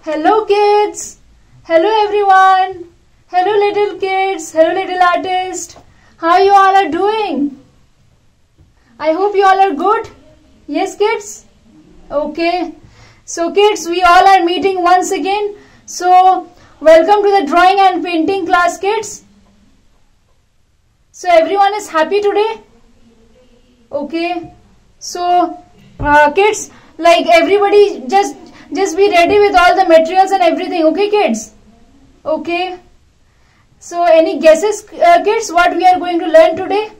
Hello kids. Hello everyone. Hello little kids. Hello little artists. How you all are doing? I hope you all are good. Yes kids? Okay. So kids, we all are meeting once again. So welcome to the drawing and painting class kids. So everyone is happy today? Okay. So kids, like everybody just be ready with all the materials and everything. Okay kids? Okay. So any guesses kids what we are going to learn today?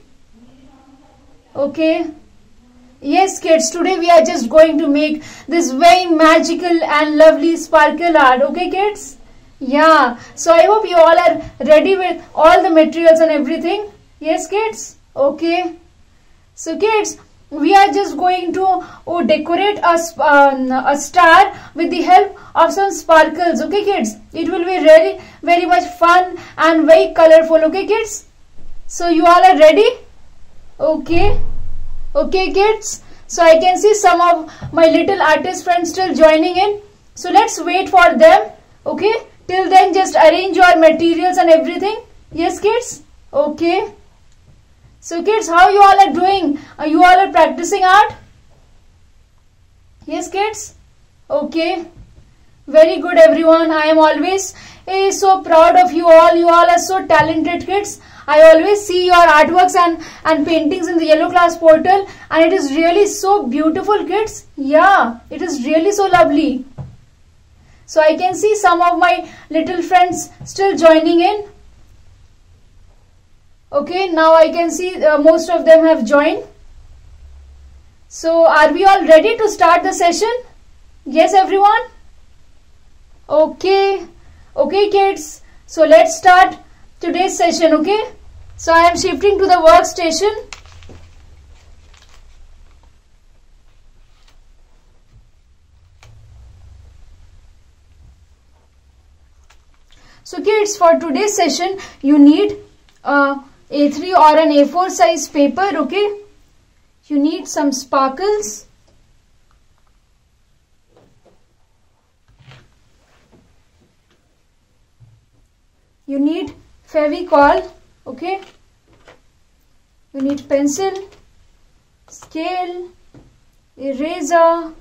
Okay. Yes kids, today we are just going to make this very magical and lovely sparkle art. Okay kids? Yeah. So I hope you all are ready with all the materials and everything. Yes kids? Okay. So kids, we are just going to decorate a star with the help of some sparkles. Okay kids? It will be really very much fun and very colorful. Okay kids? So you all are ready? Okay. Okay kids? So I can see some of my little artist friends still joining in. So let's wait for them. Okay? Till then just arrange your materials and everything. Yes kids? Okay. So kids, how you all are doing? You all are practicing art? Yes kids? Okay. Very good everyone. I am always so proud of you all. You all are so talented kids. I always see your artworks and paintings in the Yellow Class portal, and it is really so beautiful kids. Yeah, it is really so lovely. So I can see some of my little friends still joining in. Okay, now I can see most of them have joined. So are we all ready to start the session? Yes everyone? Okay. Okay kids. So let's start today's session. Okay. So I am shifting to the workstation. So kids, for today's session you need A3 or an A4 size paper. Okay. You need some sparkles. You need Fevicol. Okay. You need pencil, scale, eraser,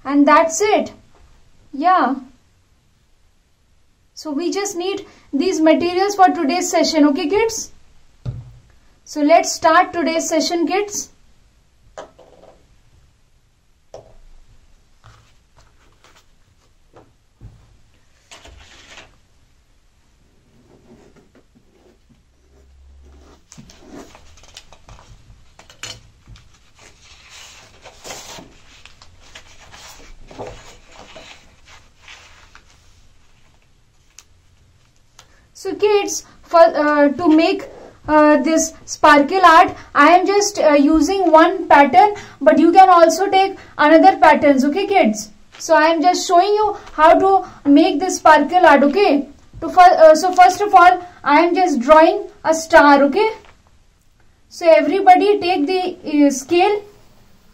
and that's it. Yeah. So we just need these materials for today's session. Okay kids? So let's start today's session kids. So kids, to make this sparkle art, I am just using one pattern, but you can also take another patterns. Okay kids? So I am just showing you how to make this sparkle art. Okay? So first of all, I am just drawing a star. Okay? So everybody take the scale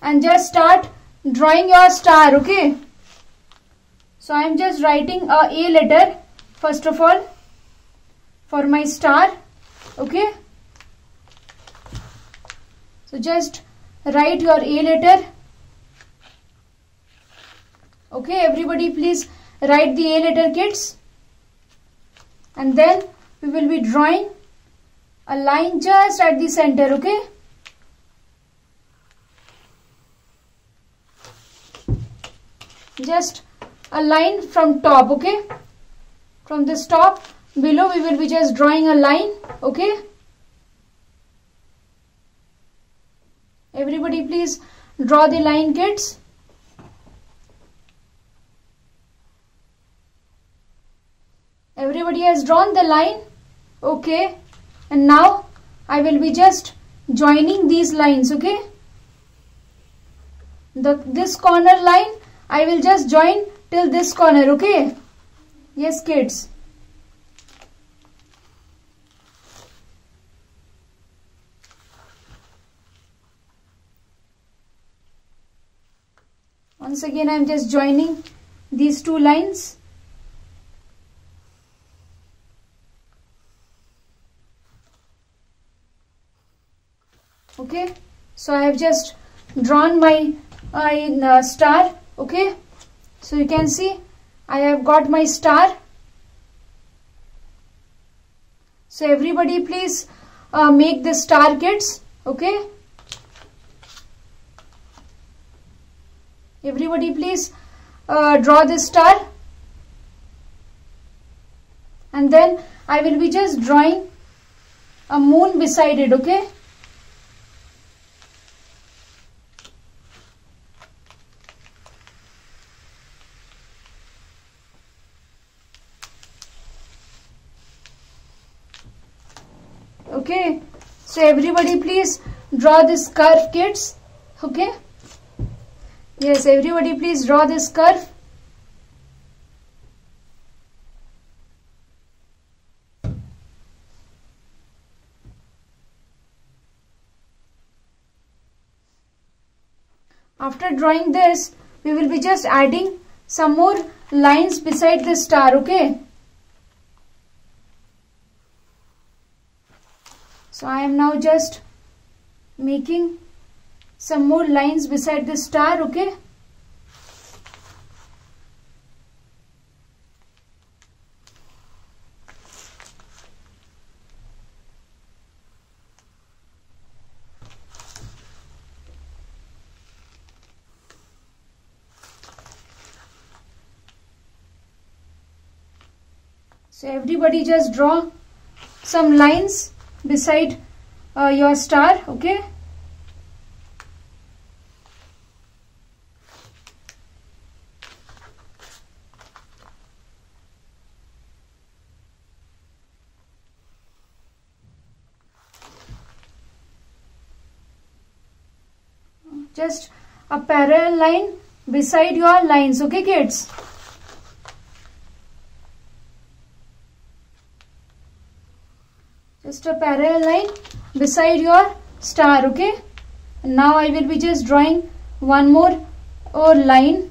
and just start drawing your star. Okay? So I am just writing A letter first of all for my star. Okay. So just write your A letter. Okay, everybody please write the A letter kids. And then we will be drawing a line just at the center. Okay. Just a line from top. Okay. From this top below we will be just drawing a line. Okay. Everybody please draw the line kids. Everybody has drawn the line. Okay. And now I will be just joining these lines. Okay. This corner line I will just join till this corner. Okay. Yes kids. Once again I am just joining these two lines. So I have just drawn my star. Okay, so you can see I have got my star. So everybody please make the star, kids. Okay, everybody please draw the star, and then I will be just drawing a moon beside it. Okay, okay, so everybody please draw this curve, kids. Okay, yes, everybody please draw this curve. After drawing this, we will be just adding some more lines beside the star. Okay, so I am now just making some more lines beside the star. Okay, so everybody just draw some lines beside your star. Okay, just a parallel line beside your lines. Okay, kids. Just a parallel line beside your star. Okay, and now I will be just drawing one more line.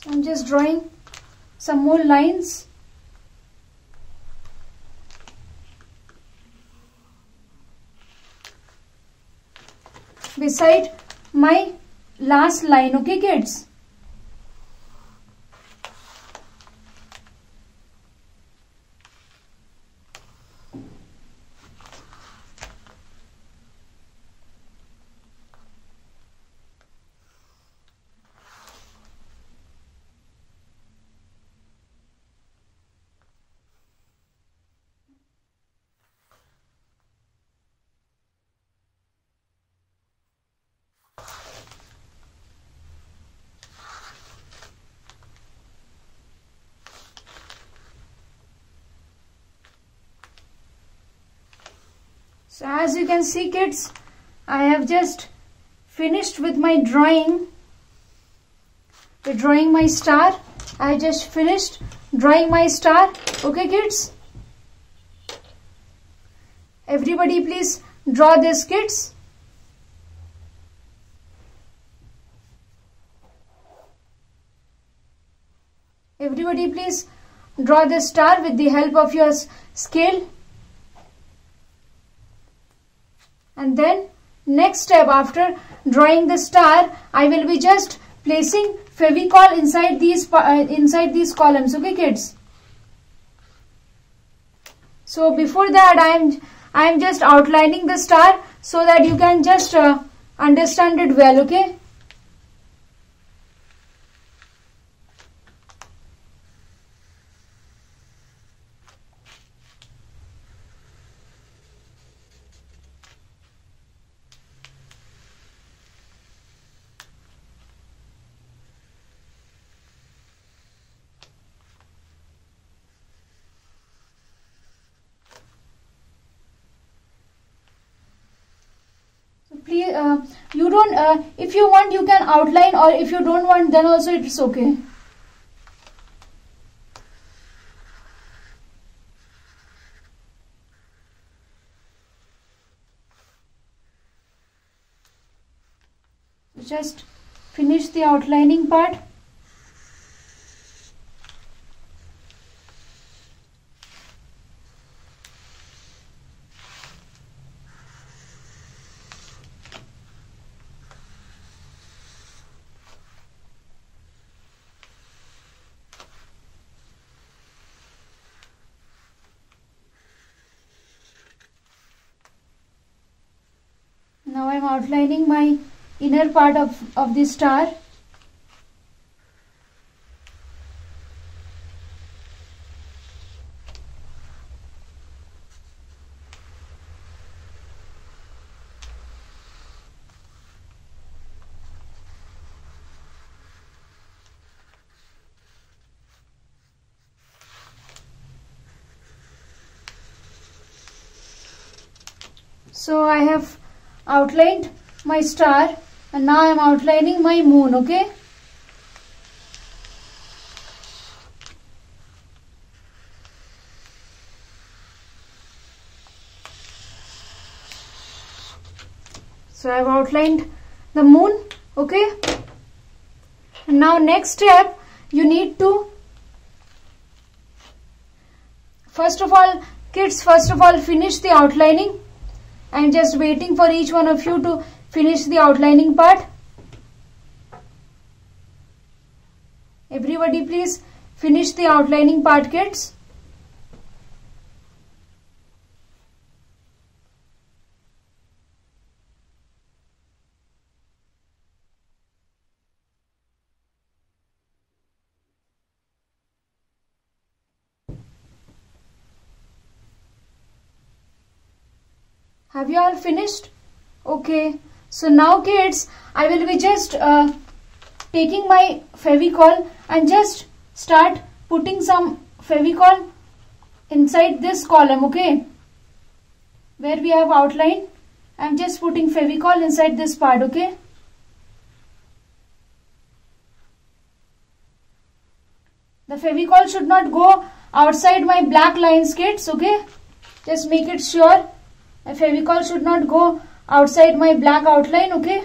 So I'm just drawing some more lines. Beside my last line. Okay, kids. So as you can see, kids, I have just finished with my drawing. With drawing my star. I just finished drawing my star. Okay, kids. Everybody please draw this, kids. Everybody please draw the star with the help of your scale. And then next step, after drawing the star, I will be just placing Fevicol inside these columns. Okay, kids. So before that, I am just outlining the star so that you can just understand it well. Okay. Please, you don't. If you want, you can outline, or if you don't want, then also it's okay. just finish the outlining part. Now I am outlining my inner part of the star. So I have outlined my star and now I am outlining my moon, okay? So I have outlined the moon, okay? And now next step, you need to, first of all finish the outlining. I am just waiting for each one of you to finish the outlining part. Everybody please finish the outlining part, kids. Have you all finished? Okay. So now kids, I will be just taking my Fevicol and just start putting some Fevicol inside this column, okay? Where we have outlined, I am just putting Fevicol inside this part, okay? The Fevicol should not go outside my black lines, kids, okay? Just make it sure. The Fevicol should not go outside my black outline, okay?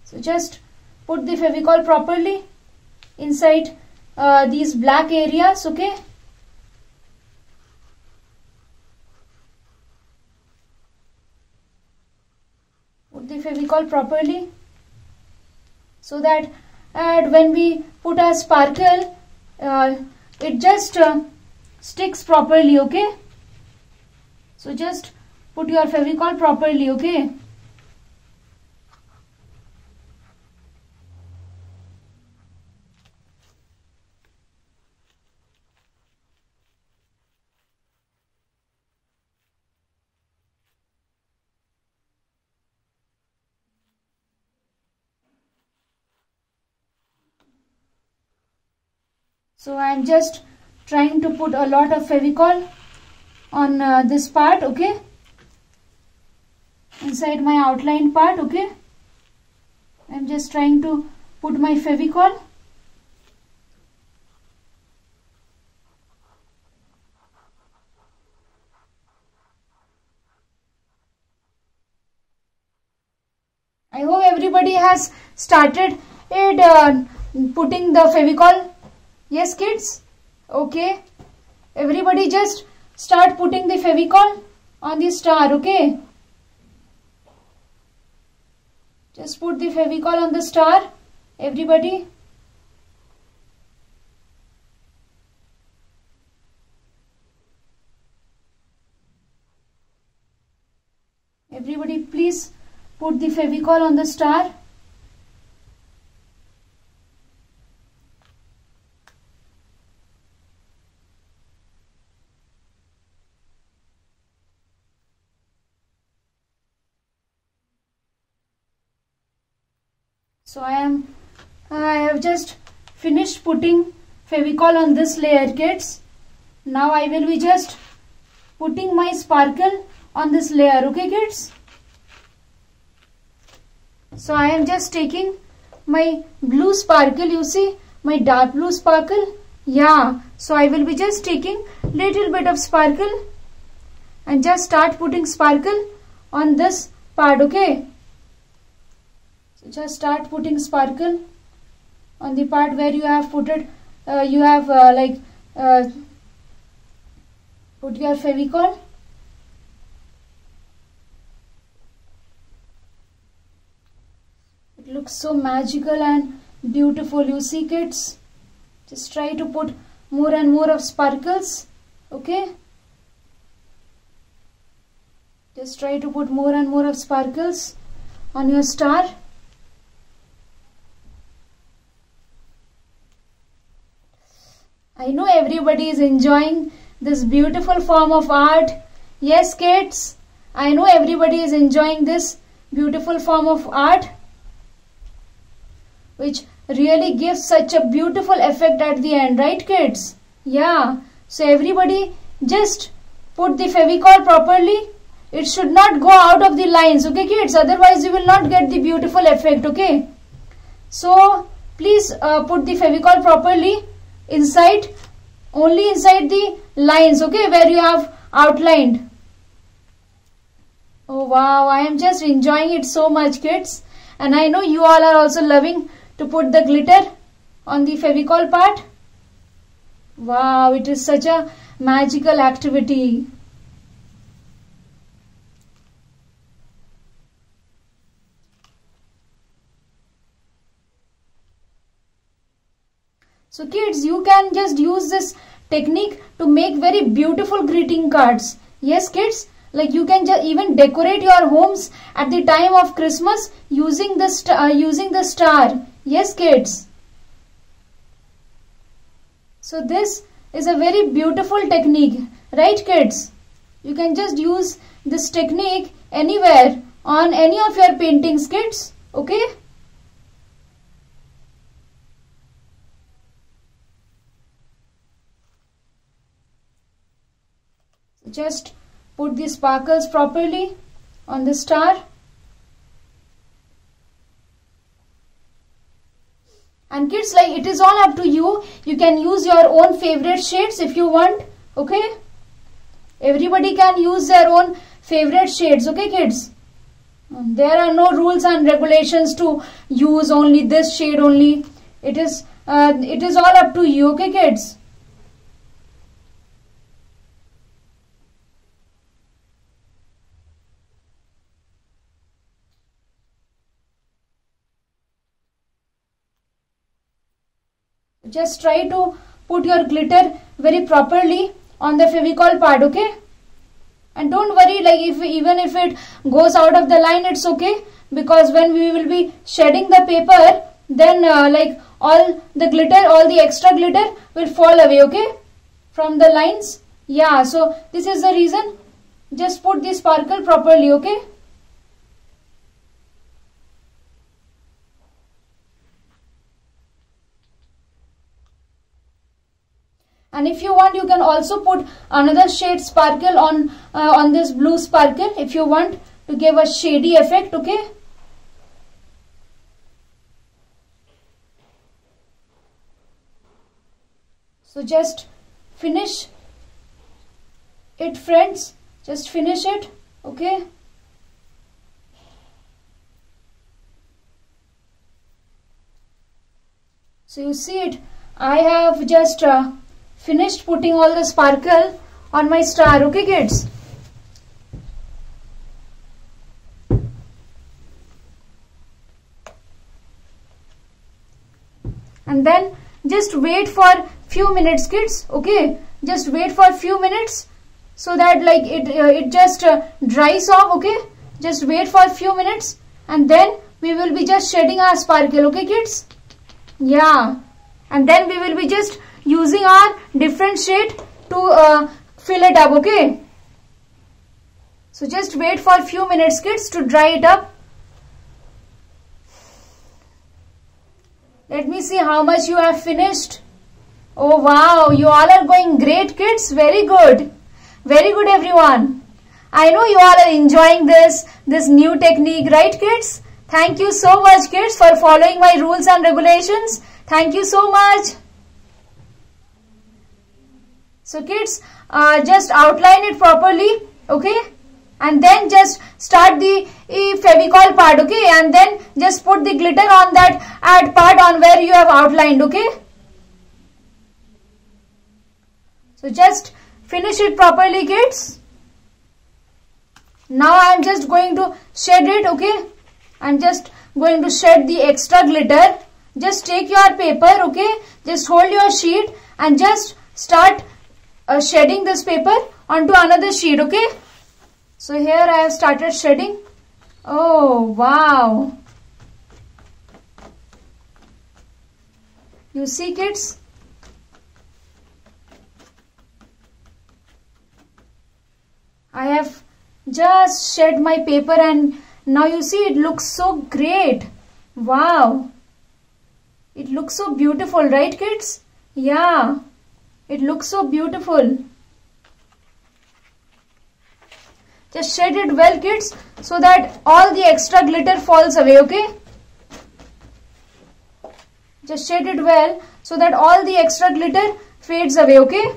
So just put the Fevicol properly inside these black areas, okay? Put the Fevicol properly so that when we put a sparkle, it just sticks properly, okay? So just put your Fevicol properly, okay? So I am just trying to put a lot of Fevicol on this part, okay? Inside my outline part, okay? I am just trying to put my Fevicol. I hope everybody has started putting the Fevicol. Yes, kids? Okay. Everybody just start putting the Fevicol on the star, okay? Just put the Fevicol on the star, everybody. Everybody please put the Fevicol on the star. So I have just finished putting Fevicol on this layer, kids. Now I will be just putting my sparkle on this layer, okay, kids? So I am just taking my blue sparkle, you see, my dark blue sparkle. Yeah, so I will be just taking little bit of sparkle and just start putting sparkle on this part, okay? So just start putting sparkle on the part where you have put it. Put your Fevicol. It looks so magical and beautiful. You see, kids? Just try to put more and more of sparkles. Okay? Just try to put more and more of sparkles on your star. I know everybody is enjoying this beautiful form of art. Yes, kids, I know everybody is enjoying this beautiful form of art, which really gives such a beautiful effect at the end, right, kids? Yeah, so everybody just put the Fevicol properly. It should not go out of the lines, okay, kids? Otherwise, you will not get the beautiful effect, okay? So, please put the Fevicol properly inside, only inside the lines, okay, where you have outlined. Oh wow, I am just enjoying it so much, kids. And I know you all are also loving to put the glitter on the Fevicol part. Wow, it is such a magical activity. So kids, you can just use this technique to make very beautiful greeting cards. Yes, kids, like you can just even decorate your homes at the time of Christmas using the star. Yes, kids. So this is a very beautiful technique, right, kids? You can just use this technique anywhere on any of your paintings, kids. Okay? Just put the sparkles properly on the star. And kids, like it is all up to you. You can use your own favorite shades if you want. Okay? Everybody can use their own favorite shades. Okay, kids? There are no rules and regulations to use only this shade only. It is all up to you. Okay, kids? Just try to put your glitter very properly on the Fevicol part, okay? And don't worry, like even if it goes out of the line, it's okay, because when we will be shedding the paper, then like all the glitter, all the extra glitter will fall away, okay? From the lines. Yeah, so this is the reason. Just put the sparkle properly, okay? And if you want, you can also put another shade sparkle on this blue sparkle if you want to give a shady effect, okay? So just finish it, friends. Just finish it, okay? So you see it. I have just finished putting all the sparkle on my star, okay, kids? And then just wait for few minutes, kids, okay? Just wait for a few minutes so that like it just dries off, okay? Just wait for a few minutes and then we will be just shedding our sparkle, okay, kids? Yeah, and then we will be just using our different shade to fill it up, okay? So just wait for a few minutes, kids, to dry it up. Let me see how much you have finished. Oh wow, you all are going great, kids. Very good. Very good, everyone. I know you all are enjoying this new technique, right, kids? Thank you so much, kids, for following my rules and regulations. Thank you so much. So kids, just outline it properly, okay? and then just start the Fevicol part, okay, and then just put the glitter on that part on where you have outlined, okay. So just finish it properly, kids. Now I am just going to shed it, okay. I am just going to shed the extra glitter. Just take your paper, okay. Just hold your sheet and just start shedding this paper onto another sheet, okay. So here I have started shedding. Oh wow. You see, kids? I have just shed my paper and now you see it looks so great. Wow. It looks so beautiful, right, kids? Yeah. It looks so beautiful. Just shed it well, kids, so that all the extra glitter falls away, okay? Just shed it well so that all the extra glitter fades away, okay?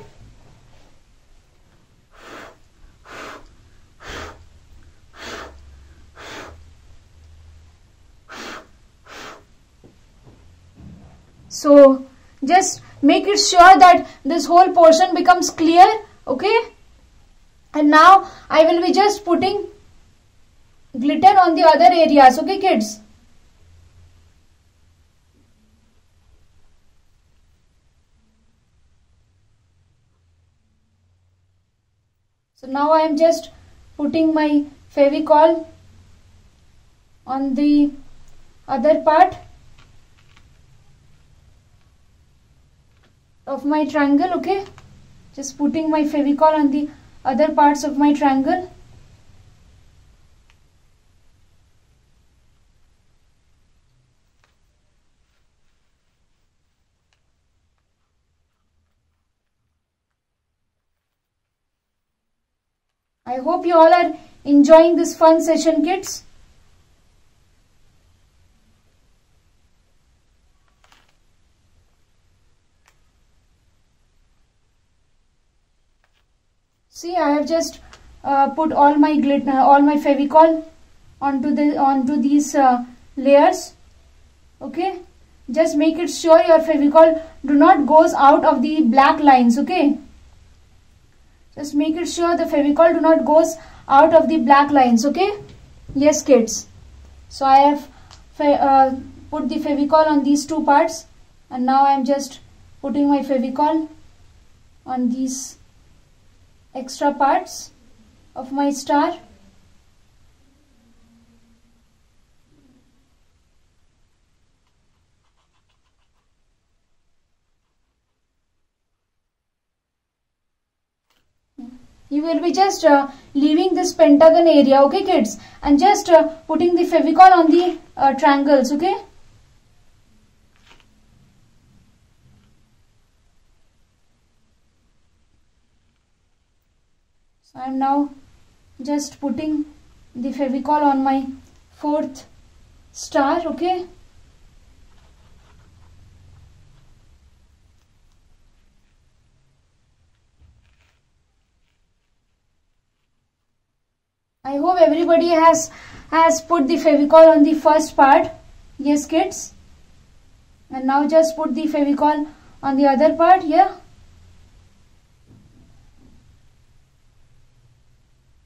So just make it sure that this whole portion becomes clear, okay? And now I will be just putting glitter on the other areas, okay, kids? So now I am just putting my Fevicol on the other part of my triangle, okay? Just putting my Fevicol on the other parts of my triangle. I hope you all are enjoying this fun session, kids. See, I have just put all my glitter, all my Fevicol onto these layers. Okay, just make it sure your Fevicol do not goes out of the black lines. Okay, just make it sure the Fevicol do not goes out of the black lines. Okay, yes, kids. So I have put the Fevicol on these two parts, and now I am just putting my Fevicol on these extra parts of my star. You will be just leaving this pentagon area, okay, kids, and just putting the Fevicol on the triangles, okay. So I am now just putting the Fevicol on my fourth star, okay. I hope everybody has put the Fevicol on the first part. Yes, kids. And now just put the Fevicol on the other part. Yeah.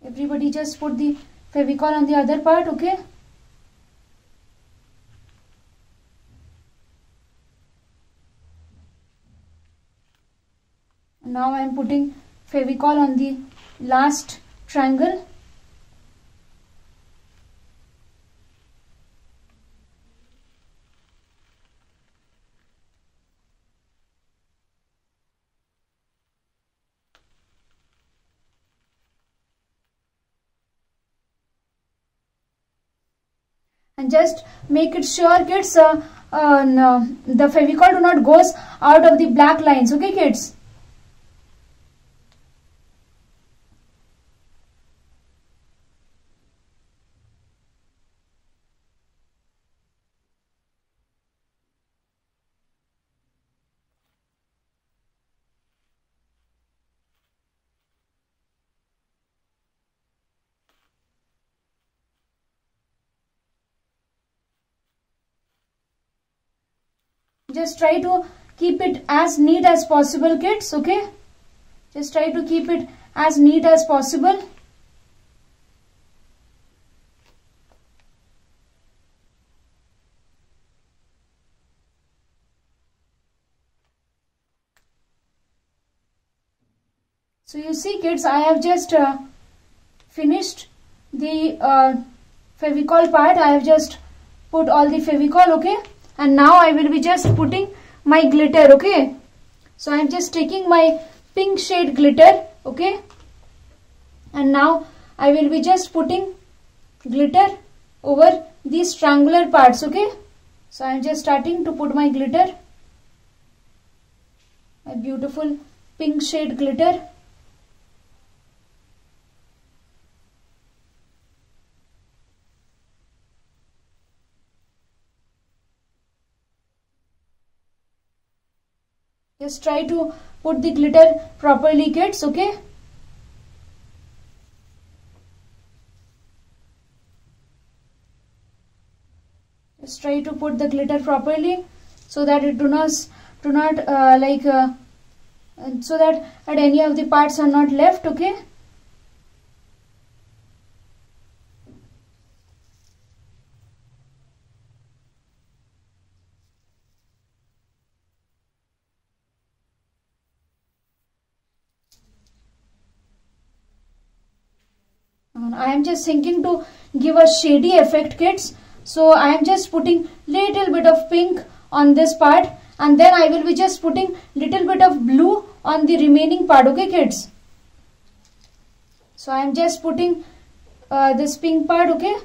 Everybody just put the Fevicol on the other part. Okay. Now I am putting Fevicol on the last triangle. And just make it sure, kids, no, the Fevicol do not goes out of the black lines, okay, kids. just try to keep it as neat as possible, kids. Okay, just try to keep it as neat as possible. So you see, kids, I have just finished the Fevicol part. I have just put all the Fevicol, okay, and now I will be just putting my glitter, okay. So I am just taking my pink shade glitter, okay, and now I will be just putting glitter over these triangular parts, okay. So I am just starting to put my glitter, my beautiful pink shade glitter. Just try to put the glitter properly, kids, okay. Just try to put the glitter properly so that it so that any of the parts are not left, okay. I am just thinking to give a shady effect, kids. So I am just putting little bit of pink on this part, and then I will be just putting little bit of blue on the remaining part, okay, kids. So I am just putting this pink part, okay.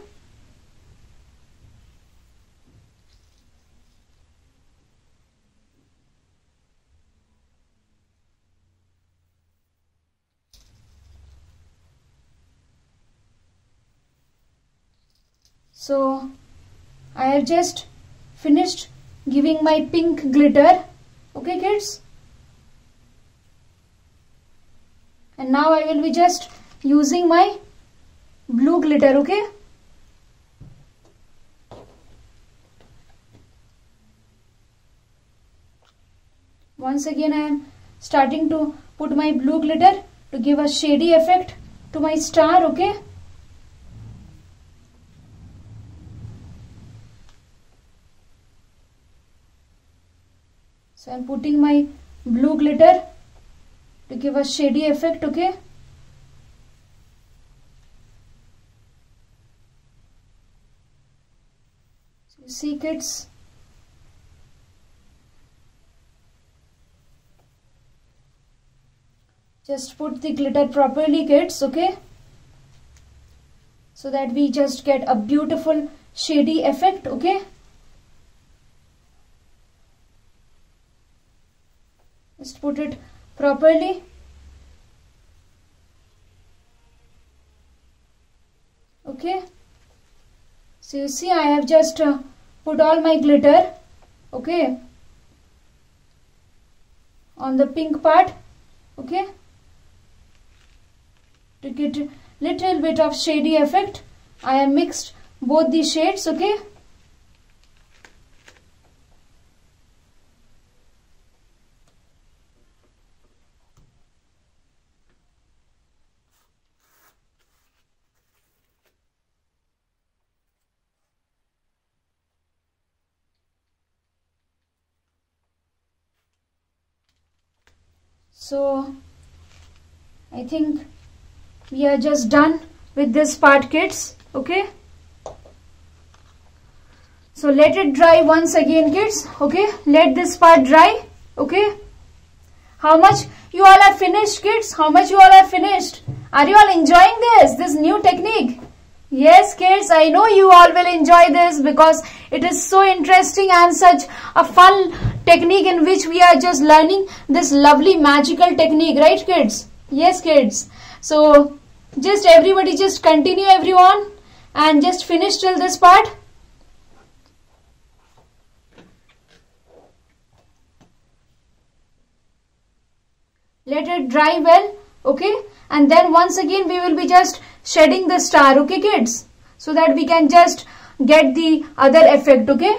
So I have just finished giving my pink glitter, okay, kids. And now I will be just using my blue glitter, okay. Once again I am starting to put my blue glitter to give a shady effect to my star, okay. So I am putting my blue glitter to give a shady effect, okay. So you see, kids, just put the glitter properly, kids, okay, so that we just get a beautiful shady effect, okay. Just put it properly. Okay. So you see, I have just put all my glitter, okay, on the pink part, okay, to get little bit of shady effect. I have mixed both the shades, okay. So I think we are just done with this part, kids, okay. So let it dry once again, kids, okay. Let this part dry, okay. How much you all are finished, kids? How much you all are finished? Are you all enjoying this new technique? Yes, kids, I know you all will enjoy this because it is so interesting and such a fun technique in which we are just learning this lovely magical technique, right, kids? Yes, kids. So just everybody just continue, everyone, and just finish till this part. Let it dry well, okay, and then once again we will be just shedding the star, okay, kids, so that we can just get the other effect, okay.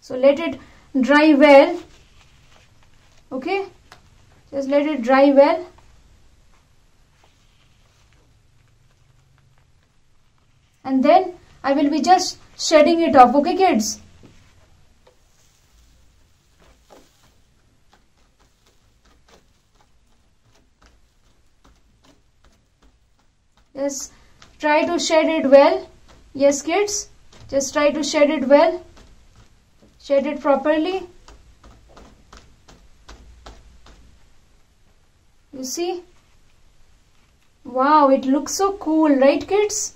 So let it dry well. Okay, just let it dry well. And then I will be just shedding it off. Okay kids. Just try to shed it well. Yes kids, just try to shed it well. Shed it properly. You see? Wow, it looks so cool, right kids?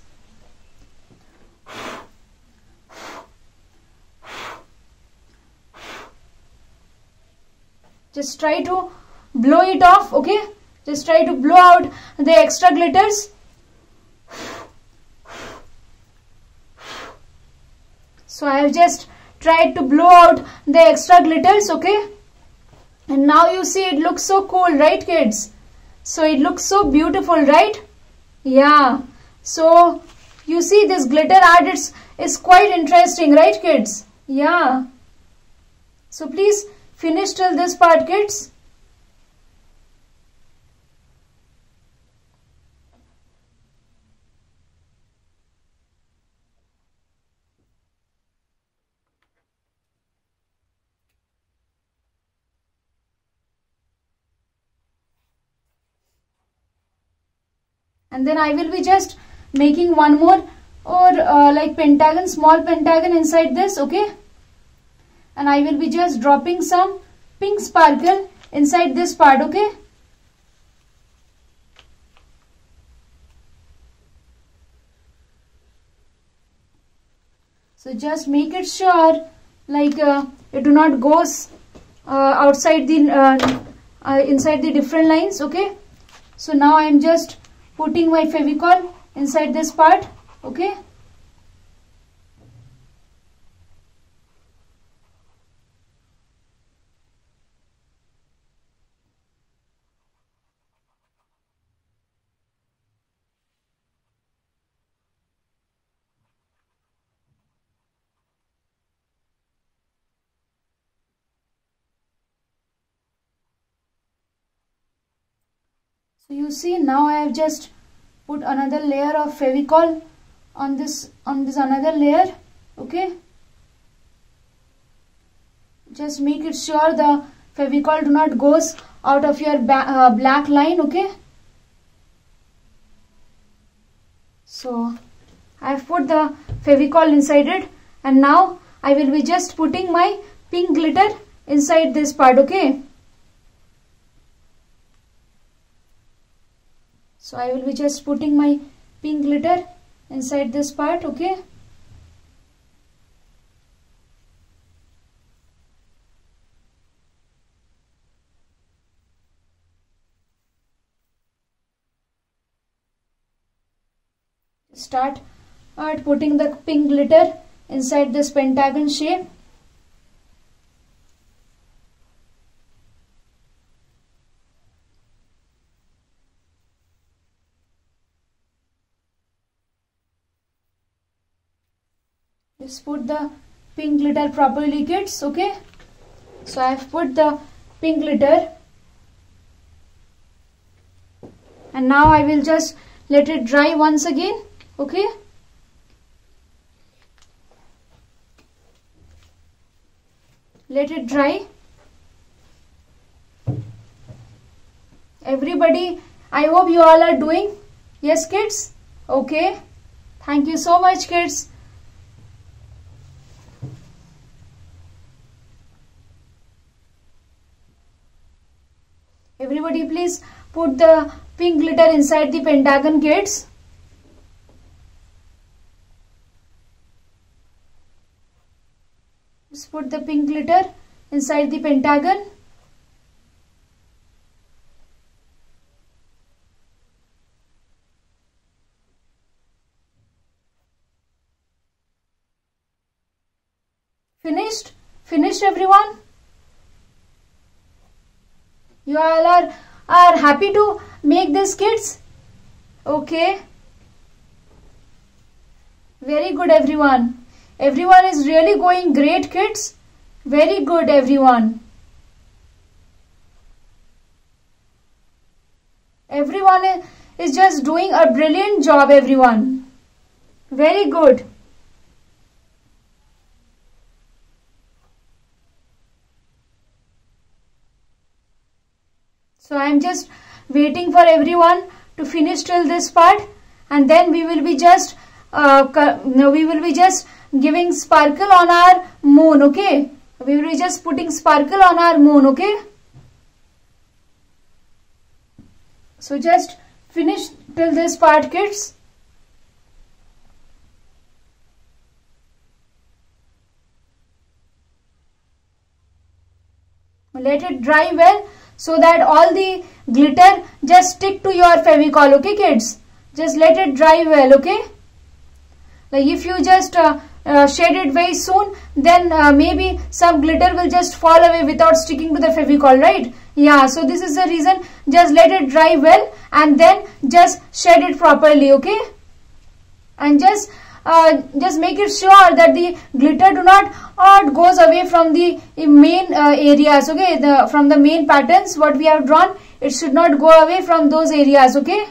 Just try to blow it off, okay? Just try to blow out the extra glitters. So I have just tried to blow out the extra glitters, okay? And now you see it looks so cool, right kids? So it looks so beautiful, right? Yeah. So you see this glitter art is quite interesting, right kids? Yeah. So please finish till this part, kids. And then I will be just making one more or like pentagon, small pentagon inside this, okay? And I will be just dropping some pink sparkle inside this part, okay? So just make it sure like it do not goes outside the inside the different lines, okay? So now I am just putting my Fevicol inside this part, okay? So you see now I have just put another layer of Fevicol on this another layer, okay? Just make it sure the Fevicol do not goes out of your black line, okay? So I have put the Fevicol inside it, and now I will be just putting my pink glitter inside this part, okay? So I will be just putting my pink glitter inside this part, okay? Start putting the pink glitter inside this pentagon shape. Just put the pink glitter properly, kids, okay? So I have put the pink glitter, and now I will just let it dry once again, okay? Let it dry. Everybody, I hope you all are doing. Yes, kids? Okay. Thank you so much, kids. Everybody please put the pink glitter inside the pentagon, kids. Just put the pink glitter inside the pentagon. Finished? Finished everyone? You all are happy to make this, kids? Okay. Very good everyone. Everyone is really going great, kids. Very good, everyone. Everyone is just doing a brilliant job, everyone. Very good. So I am just waiting for everyone to finish till this part, and then we will be just giving sparkle on our moon. Okay, we will be just putting sparkle on our moon. Okay, so just finish till this part, kids. Let it dry well, so that all the glitter just stick to your Fevicol. Okay, kids, just let it dry well. Okay, like if you just shed it very soon, then maybe some glitter will just fall away without sticking to the Fevicol, right? Yeah, so this is the reason. Just let it dry well and then just shed it properly. Okay, and just make it sure that the glitter do not goes away from the main areas. Okay, from the main patterns what we have drawn, it should not go away from those areas. Okay,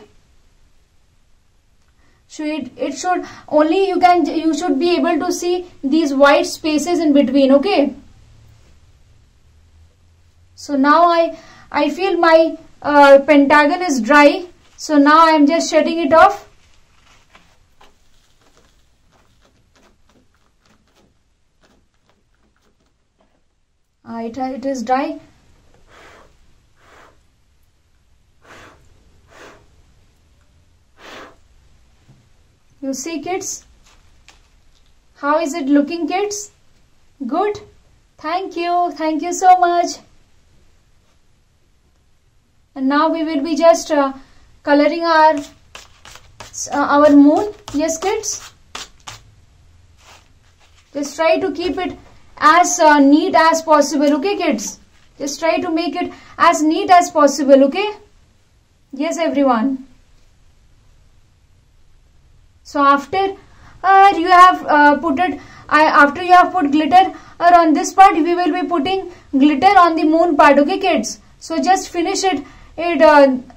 so it should only you should be able to see these white spaces in between. Okay, so now I feel my pentagon is dry, so now I am just shedding it off. It is dry. You see, kids, how is it looking, kids? Good. Thank you so much. And now we will be just coloring our moon. Yes, kids, just try to keep it as neat as possible. Okay, kids, just try to make it as neat as possible. Okay, yes, everyone. So after you have after you have put glitter on this part, we will be putting glitter on the moon part. Okay, kids, so just finish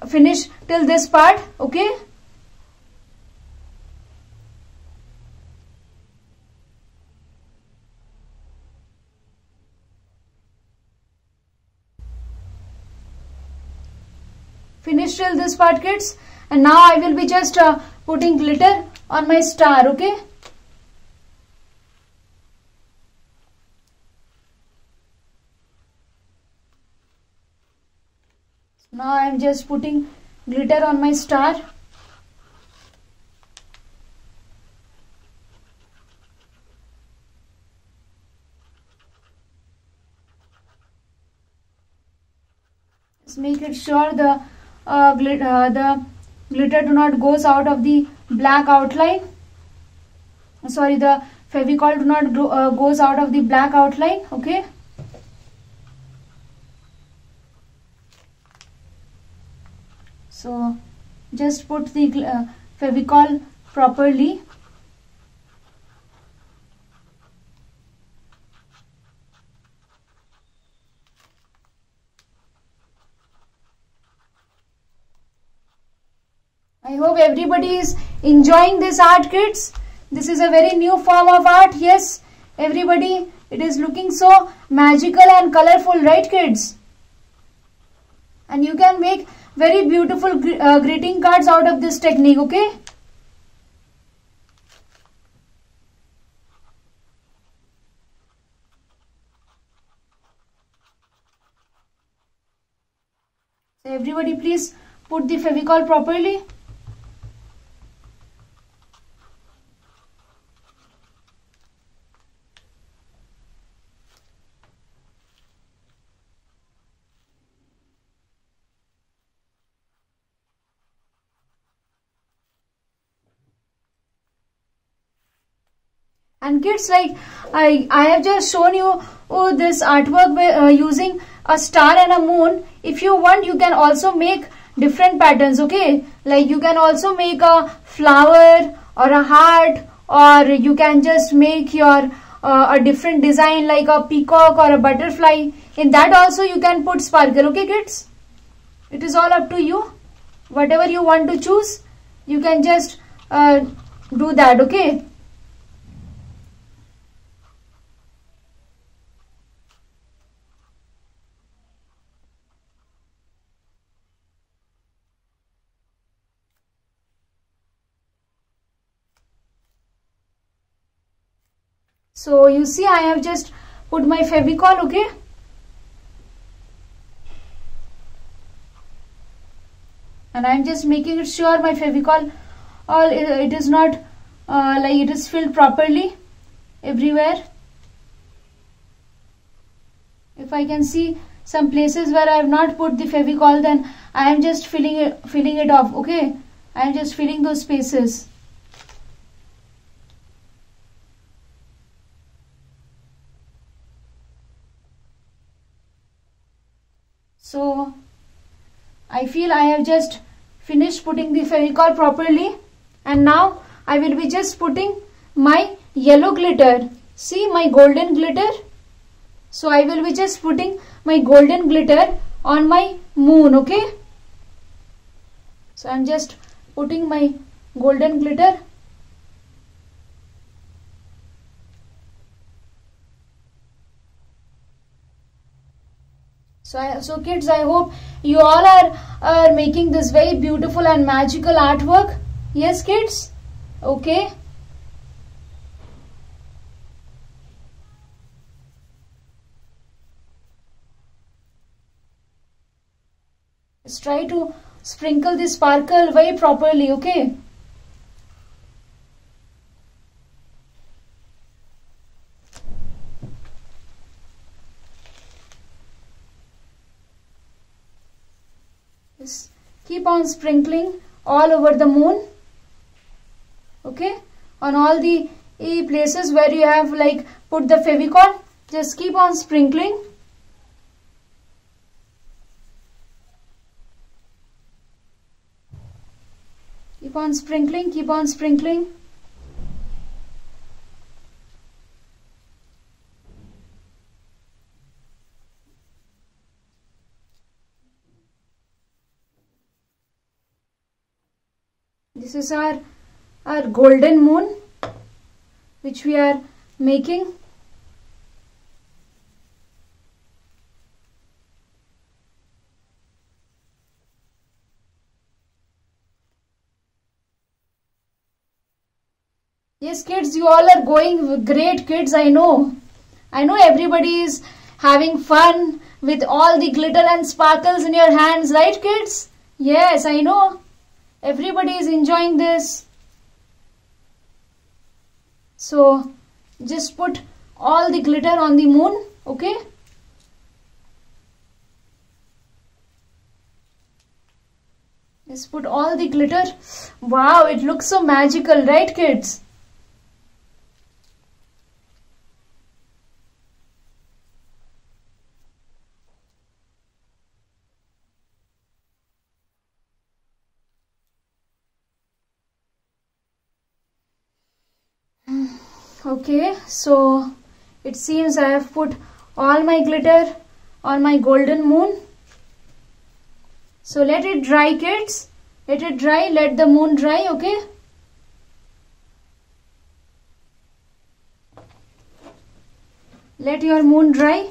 finish till this part. Okay, finish till this part, kids, and now I will be just putting glitter on my star. Okay, now I am just putting glitter on my star. Just make it sure the glitter do not goes out of the black outline. Sorry, the Fevicol do not goes out of the black outline. Okay, so just put the Fevicol properly. I hope everybody is enjoying this art, kids. This is a very new form of art. Yes, everybody, it is looking so magical and colorful, right, kids? And you can make very beautiful greeting cards out of this technique. Okay, so everybody, please put the Fevicol properly. And kids, like I have just shown you this artwork using a star and a moon. If you want, you can also make different patterns. Okay, like you can also make a flower or a heart, or you can just make your a different design like a peacock or a butterfly, in that also you can put sparkle. Okay kids, it is all up to you. Whatever you want to choose, you can just do that. Okay. So you see, I have just put my Fevicol. Okay. And I am just making it sure my Fevicol, it is not like it is filled properly everywhere. If I can see some places where I have not put the Fevicol, then I am just filling it off. Okay, I am just filling those spaces. So I feel I have just finished putting the Fevicol properly, and now I will be just putting my yellow glitter. See my golden glitter. So I will be just putting my golden glitter on my moon. Okay. So I am just putting my golden glitter. So kids, I hope you all are making this very beautiful and magical artwork. Yes kids? Okay. Just try to sprinkle the sparkle very properly. Okay. Just keep on sprinkling all over the moon. Okay, on all the places where you have like put the Fevicol, just keep on sprinkling. Keep on sprinkling, keep on sprinkling. This is our golden moon which we are making. Yes kids, you all are going great kids. I know everybody is having fun with all the glitter and sparkles in your hands, right kids? Yes, I know. Everybody is enjoying this. So just put all the glitter on the moon. Okay. Just put all the glitter. Wow, it looks so magical, right kids? Okay, so it seems I have put all my glitter on my golden moon. So let it dry kids. Let it dry. Let the moon dry. Okay. Let your moon dry.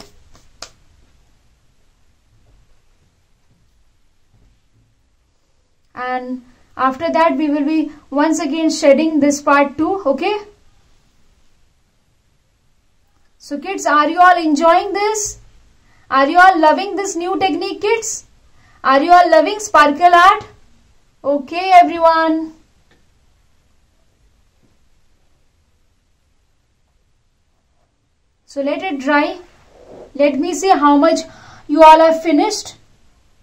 And after that we will be once again shedding this part too. Okay. So kids, are you all enjoying this? Are you all loving this new technique kids? Are you all loving sparkle art? Okay everyone. So let it dry. Let me see how much you all have finished.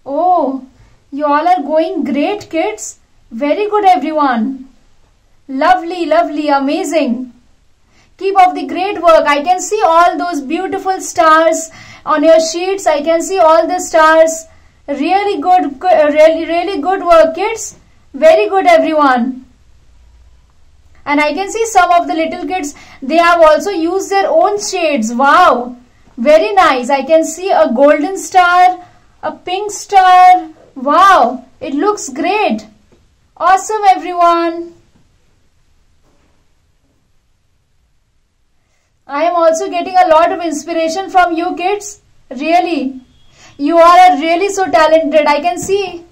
Oh, you all are going great kids. Very good everyone. Lovely, lovely, amazing. Keep up the great work. I can see all those beautiful stars on your sheets. I can see all the stars. Really good, really good work kids. Very good everyone. And I can see some of the little kids, they have also used their own shades. Wow, very nice. I can see a golden star, a pink star. Wow, it looks great. Awesome, everyone. I am also getting a lot of inspiration from you kids. Really, you all are really so talented. I can see.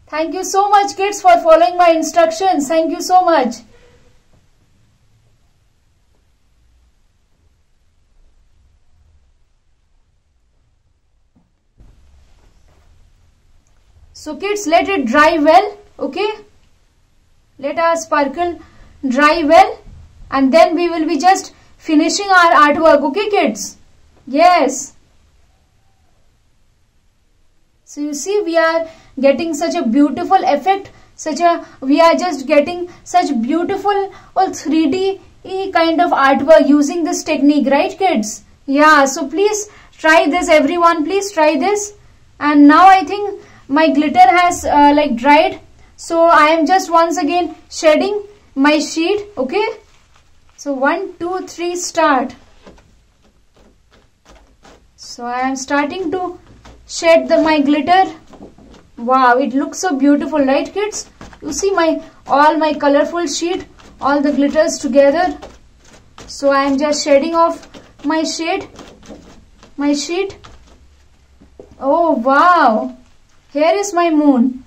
Thank you so much kids for following my instructions. Thank you so much. So kids, let it dry well. Okay. Let our sparkle dry well. And then we will be just finishing our artwork. Okay kids. Yes. So you see, we are getting such a beautiful effect, we are just getting such beautiful 3D kind of artwork using this technique, right kids? Yeah, so please try this, everyone, please try this. And now I think my glitter has dried, so I am just once again shedding my sheet. Okay, so 1 2 3 start. So I am starting to shed my glitter. Wow, it looks so beautiful, right kids? You see all my colorful sheet, all the glitters together. So I am just shedding off my sheet. Oh wow, here is my moon.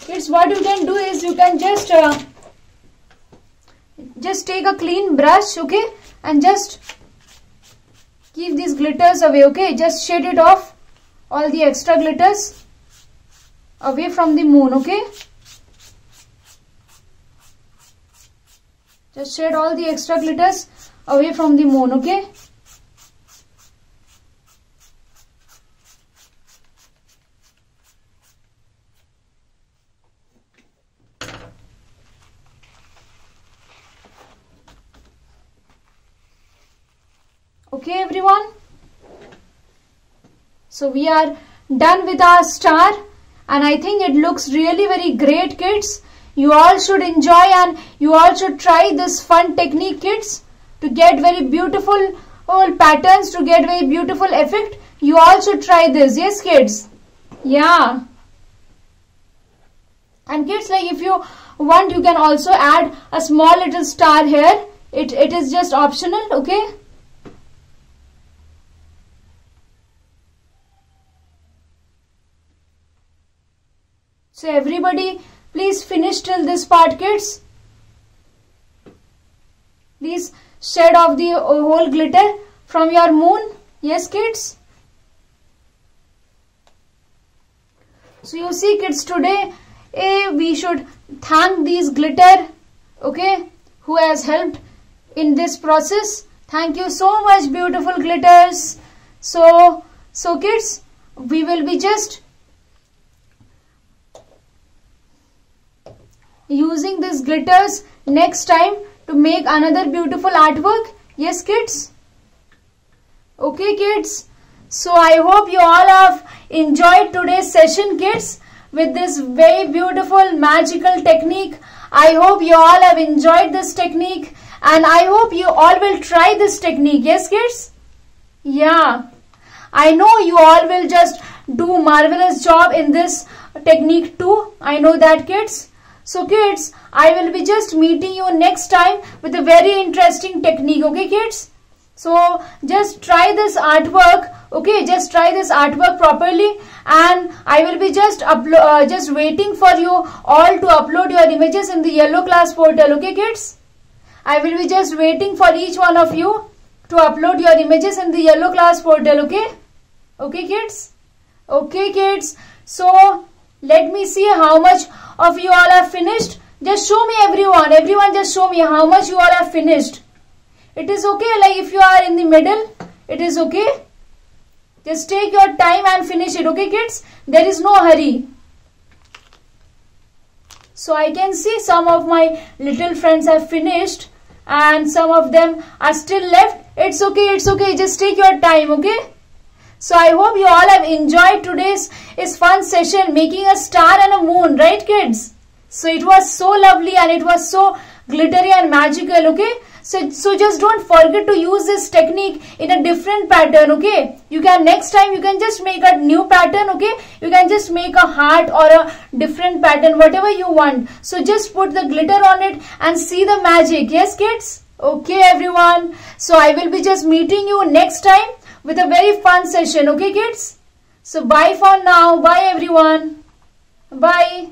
Kids, what you can do is you can just take a clean brush, okay, and just keep these glitters away, okay. Just shade it off, all the extra glitters away from the moon, okay. Just shade all the extra glitters away from the moon, okay. Okay everyone, so we are done with our star and I think it looks really very great kids. You all should enjoy and you all should try this fun technique kids to get very beautiful patterns, to get very beautiful effect. You all should try this. Yes kids, yeah. And kids, like if you want, you can also add a small little star here. It is just optional, okay. So everybody, please finish till this part kids. Please shed off the whole glitter from your moon. Yes kids. So you see kids, today we should thank these glitter, okay, who has helped in this process. Thank you so much, beautiful glitters. So kids, we will be just using these glitters next time to make another beautiful artwork. Yes kids. Okay kids, so I hope you all have enjoyed today's session kids with this very beautiful magical technique. I hope you all have enjoyed this technique and I hope you all will try this technique. Yes kids, yeah, I know you all will just do marvelous job in this technique too. I know that kids. So kids, I will be just meeting you next time with a very interesting technique, okay kids. So just try this artwork, okay, just try this artwork properly and I will be just waiting for you all to upload your images in the yellow class portal, okay kids. I will be just waiting for each one of you to upload your images in the yellow class portal, okay. Okay kids. Okay kids, so let me see how much of you all have finished. Just show me everyone just show me how much you all have finished. It is okay, like if you are in the middle, it is okay. Just take your time and finish it, okay kids. There is no hurry. So I can see some of my little friends have finished and some of them are still left. It's okay, just take your time, okay? So I hope you all have enjoyed today's fun session making a star and a moon, right kids? So it was so lovely and it was so glittery and magical, okay? So just don't forget to use this technique in a different pattern, okay? Next time you can just make a new pattern, okay? You can just make a heart or a different pattern, whatever you want. So just put the glitter on it and see the magic. Yes kids? Okay everyone. So I will be just meeting you next time with a very fun session, okay kids? So bye for now. Bye everyone. Bye.